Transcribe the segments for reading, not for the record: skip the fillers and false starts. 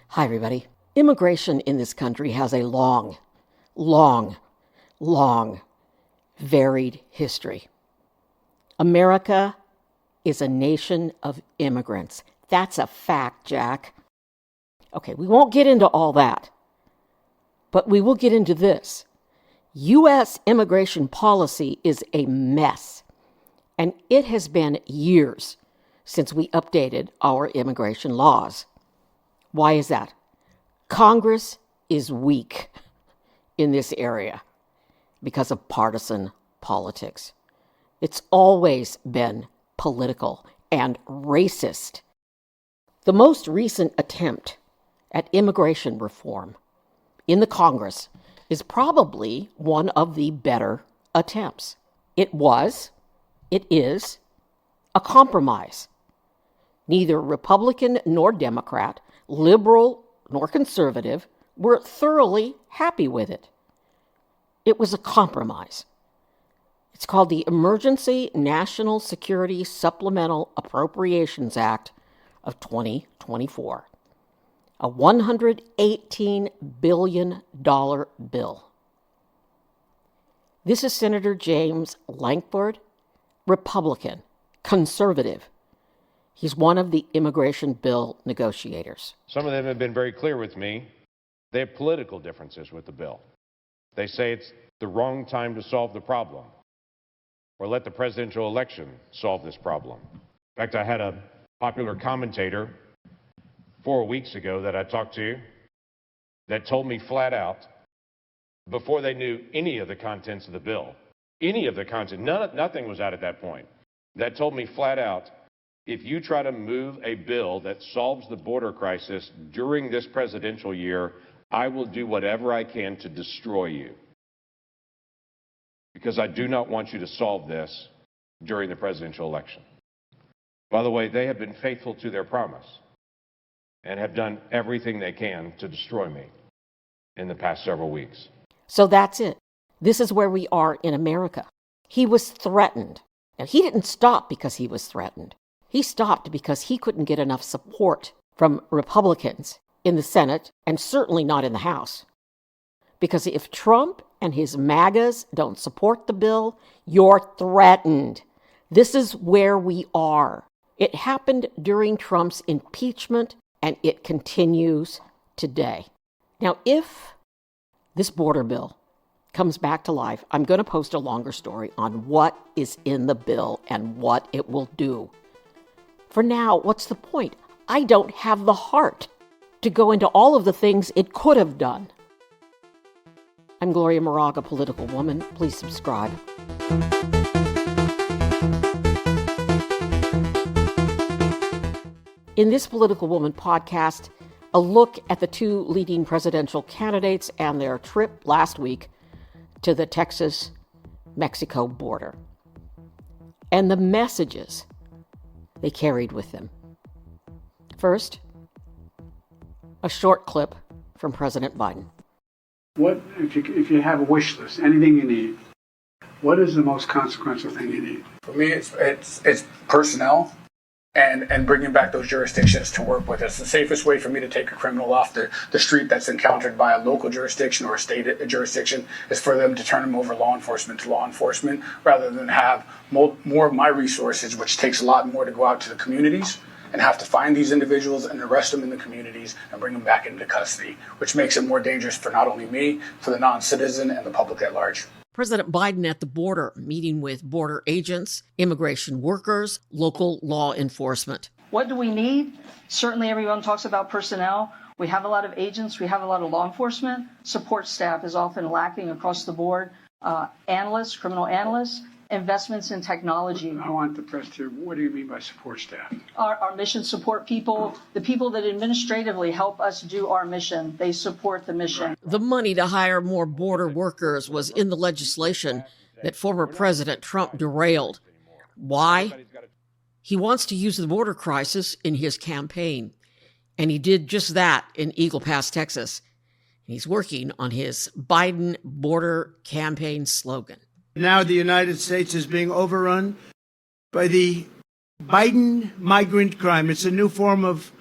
Hi, everybody. Immigration in this country has a long, varied history. America is a nation of immigrants. That's a fact, Jack. Okay, we won't get into all that, but we will get into this. U.S. immigration policy is a mess, and it has been years since we updated our immigration laws. Why is that? Congress is weak in this area because of partisan politics. It's always been political and racist. The most recent attempt at immigration reform in the Congress is probably one of the better attempts. It is a compromise. Neither Republican nor Democrat, liberal nor conservative, were thoroughly happy with it. It was a compromise. It's called the Emergency National Security Supplemental Appropriations Act of 2024, a $118 billion bill. This is Senator James Lankford, Republican, conservative. He's one of the immigration bill negotiators. Some of them have been very clear with me. They have political differences with the bill. They say it's the wrong time to solve the problem, or let the presidential election solve this problem. In fact, I had a popular commentator 4 weeks ago that I talked to that told me flat out, before they knew any of the contents of the bill, nothing was out at that point, that told me flat out, if you try to move a bill that solves the border crisis during this presidential year, I will do whatever I can to destroy you. Because I do not want you to solve this during the presidential election. By the way, they have been faithful to their promise and have done everything they can to destroy me in the past several weeks. So that's it. This is where we are in America. He was threatened. And he didn't stop because he was threatened. He stopped because he couldn't get enough support from Republicans in the Senate, and certainly not in the House. Because if Trump and his MAGAs don't support the bill, you're threatened. This is where we are. It happened during Trump's impeachment, and it continues today. Now, if this border bill comes back to life, I'm going to post a longer story on what is in the bill and what it will do. For now, what's the point? I don't have the heart to go into all of the things it could have done. I'm Gloria Moraga, political woman. Please subscribe. In this Political Woman podcast, a look at the two leading presidential candidates and their trip last week to the Texas-Mexico border, and the messages they carried with them. First, a short clip from President Biden. What if you have a wish list, anything you need, what is the most consequential thing you need? For me, it's personnel and bringing back those jurisdictions to work with. It's the safest way for me to take a criminal off the street that's encountered by a local jurisdiction or a state jurisdiction is for them to turn them over law enforcement to law enforcement rather than have more of my resources, which takes a lot more to go out to the communities and have to find these individuals and arrest them in the communities and bring them back into custody, which makes it more dangerous for not only me, for the non-citizen and the public at large. President Biden at the border, meeting with border agents, immigration workers, local law enforcement. What do we need? Certainly everyone talks about personnel. We have a lot of agents. We have a lot of law enforcement. Support staff is often lacking across the board. Analysts, criminal analysts, investments in technology. I want the press to, what do you mean by support staff? Our mission support people, the people that administratively help us do our mission, they support the mission. The money to hire more border workers was in the legislation that former President Trump derailed. Why? He wants to use the border crisis in his campaign, and he did just that in Eagle Pass, Texas. He's working on his Biden border campaign slogan. Now the United States is being overrun by the Biden migrant crime. It's a new form of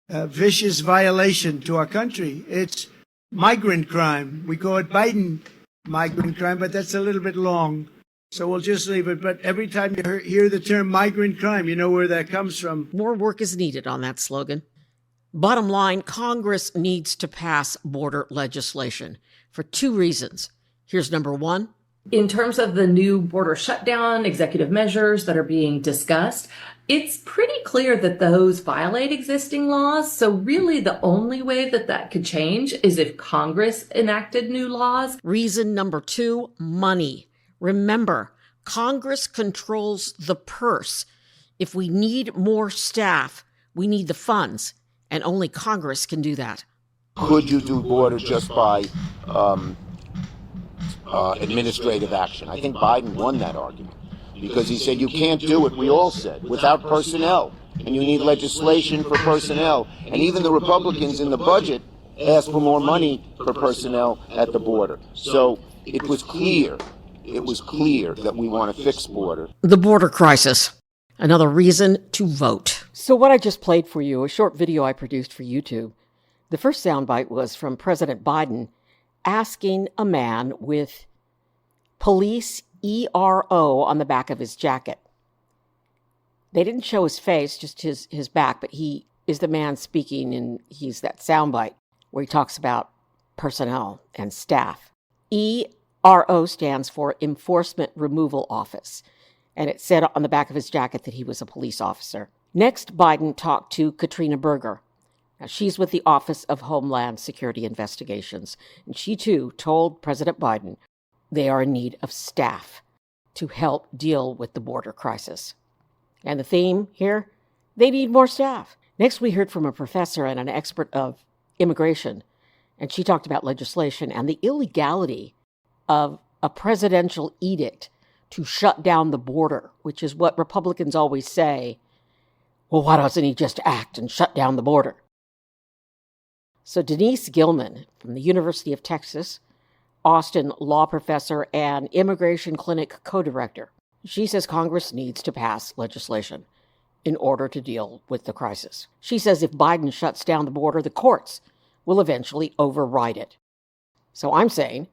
vicious violation to our country. It's migrant crime. We call it Biden migrant crime, but that's a little bit long. So we'll just leave it. But every time you hear the term migrant crime, you know where that comes from. More work is needed on that slogan. Bottom line, Congress needs to pass border legislation for two reasons. Here's number one. In terms of the new border shutdown executive measures that are being discussed, it's pretty clear that those violate existing laws. So really the only way that that could change is if Congress enacted new laws. Reason number two, money. Remember, Congress controls the purse. If we need more staff, we need the funds, and only Congress can do that. Could you do border just by administrative action? I think Biden won that argument because he said you can't do it, we all said, without personnel. And you need legislation for personnel. And even the Republicans in the budget asked for more money for personnel at the border. So it was clear that we want to fix border. The border crisis. Another reason to vote. So what I just played for you, a short video I produced for YouTube. The first soundbite was from President Biden asking a man with police ERO on the back of his jacket. They didn't show his face, just his back, but he is the man speaking, and he's that soundbite where he talks about personnel and staff. ERO stands for Enforcement Removal Office, and it said on the back of his jacket that he was a police officer. Next, Biden talked to Katrina Berger. Now, she's with the Office of Homeland Security Investigations, and she too told President Biden they are in need of staff to help deal with the border crisis. And the theme here, they need more staff. Next, we heard from a professor and an expert of immigration, and she talked about legislation and the illegality of a presidential edict to shut down the border, which is what Republicans always say. Well, why doesn't he just act and shut down the border? So Denise Gilman from the University of Texas, Austin law professor and immigration clinic co-director, she says Congress needs to pass legislation in order to deal with the crisis. She says if Biden shuts down the border, the courts will eventually override it. So I'm saying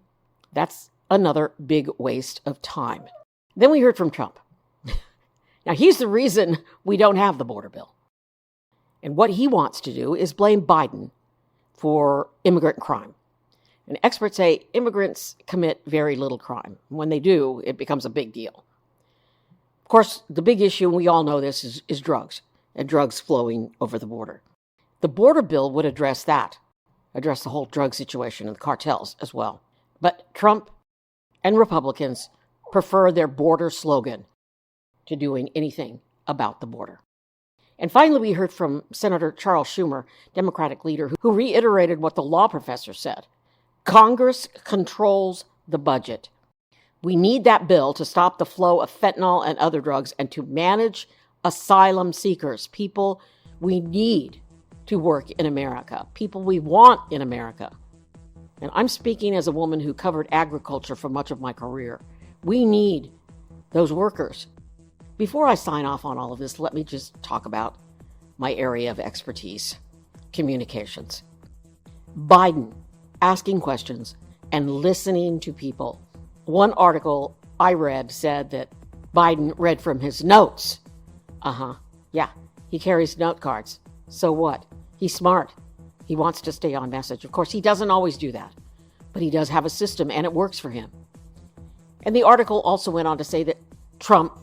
that's another big waste of time. Then we heard from Trump. Now, he's the reason we don't have the border bill. And what he wants to do is blame Biden for immigrant crime. And experts say immigrants commit very little crime. When they do, it becomes a big deal. Of course, the big issue, and we all know this, is drugs, and drugs flowing over the border. The border bill would address that, address the whole drug situation and the cartels as well. But Trump and Republicans prefer their border slogan to doing anything about the border. And finally, we heard from Senator Charles Schumer, Democratic leader, who reiterated what the law professor said. Congress controls the budget. We need that bill to stop the flow of fentanyl and other drugs and to manage asylum seekers, people we need to work in America, people we want in America. And I'm speaking as a woman who covered agriculture for much of my career. We need those workers. Before I sign off on all of this, let me just talk about my area of expertise, communications. Biden asking questions and listening to people. One article I read said that Biden read from his notes. Yeah, he carries note cards. So what? He's smart. He wants to stay on message. Of course, he doesn't always do that, but he does have a system and it works for him. And the article also went on to say that Trump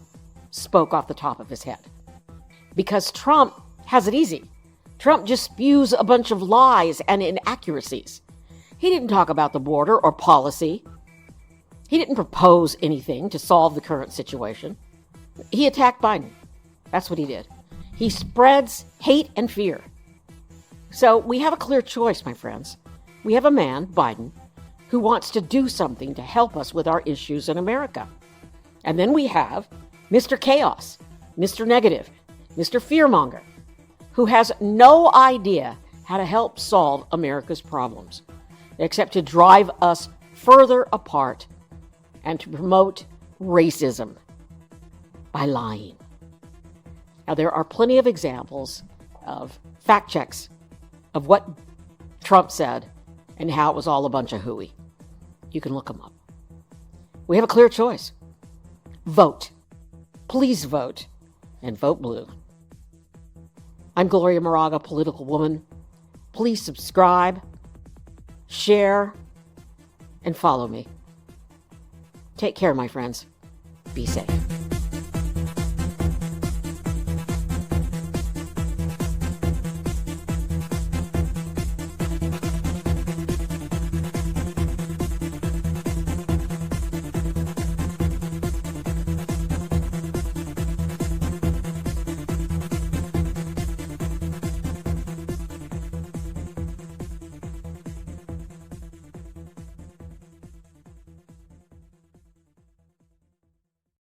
spoke off the top of his head because Trump has it easy. Trump just spews a bunch of lies and inaccuracies. He didn't talk about the border or policy. He didn't propose anything to solve the current situation. He attacked Biden. That's what he did. He spreads hate and fear. So we have a clear choice, my friends. We have a man, Biden, who wants to do something to help us with our issues in America. And then we have Mr. Chaos, Mr. Negative, Mr. Fearmonger, who has no idea how to help solve America's problems, except to drive us further apart and to promote racism by lying. Now, there are plenty of examples of fact checks of what Trump said and how it was all a bunch of hooey. You can look them up. We have a clear choice. Vote. Please vote. And vote blue. I'm Gloria Moraga, political woman. Please subscribe, share, and follow me. Take care, my friends. Be safe.